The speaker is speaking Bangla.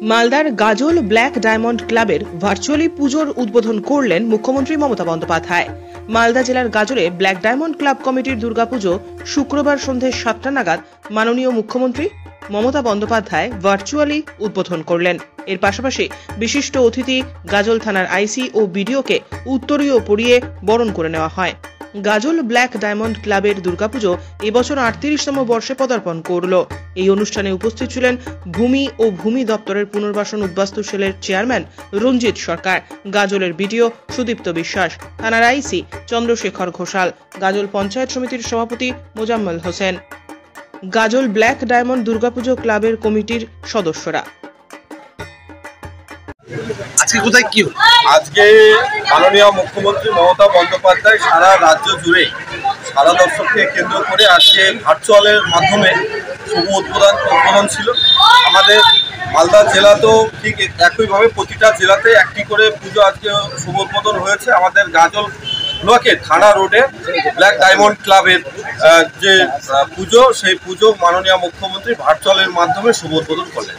মালদার গাজল ব্ল্যাক ডায়মন্ড ক্লাবের ভার্চুয়ালি পুজোর উদ্বোধন করলেন মুখ্যমন্ত্রী মমতা বন্দ্যোপাধ্যায়। মালদা জেলার গাজলে ব্ল্যাক ডায়মন্ড ক্লাব কমিটির দুর্গাপুজো শুক্রবার সন্ধে 7টা নাগাদ মাননীয় মুখ্যমন্ত্রী মমতা বন্দ্যোপাধ্যায় ভার্চুয়ালি উদ্বোধন করলেন। এর পাশাপাশি বিশিষ্ট অতিথি গাজল থানার আইসি ও বিডিওকে উত্তরীয় পরিয়ে বরণ করে নেওয়া হয়। গাজল ব্ল্যাক ডায়মন্ড ক্লাবের দুর্গাপুজো এবছর 38তম বর্ষে পদার্পণ করল। এই অনুষ্ঠানে উপস্থিত ছিলেন ভূমি ও ভূমি দপ্তরের পুনর্বাসন উদ্বাস্তু সেলের চেয়ারম্যান রঞ্জিত সরকার, গাজলের বিডিও সুদীপ্ত বিশ্বাস, থানার আইসি চন্দ্রশেখর ঘোষাল, গাজল পঞ্চায়েত সমিতির সভাপতি মোজাম্মেল হোসেন, গাজল ব্ল্যাক ডায়মন্ড দুর্গাপুজো ক্লাবের কমিটির সদস্যরা। আজকে মাননীয় মুখ্যমন্ত্রী মমতা বন্দ্যোপাধ্যায় সারা রাজ্য জুড়ে সারা দর্শককে কেন্দ্র করে আজকে ভার্চুয়ালের মাধ্যমে শুভ উদ্বোধন ছিল। আমাদের মালদা জেলাতেও ঠিক একইভাবে প্রতিটা জেলাতে একটি করে পুজো আজকে শুভ উদ্বোধন হয়েছে। আমাদের গাজল ব্লকে থানা রোডে ব্ল্যাক ডায়মন্ড ক্লাবের যে পুজো, সেই পুজো মাননীয় মুখ্যমন্ত্রী ভার্চুয়ালের মাধ্যমে শুভ উদ্বোধন করলেন।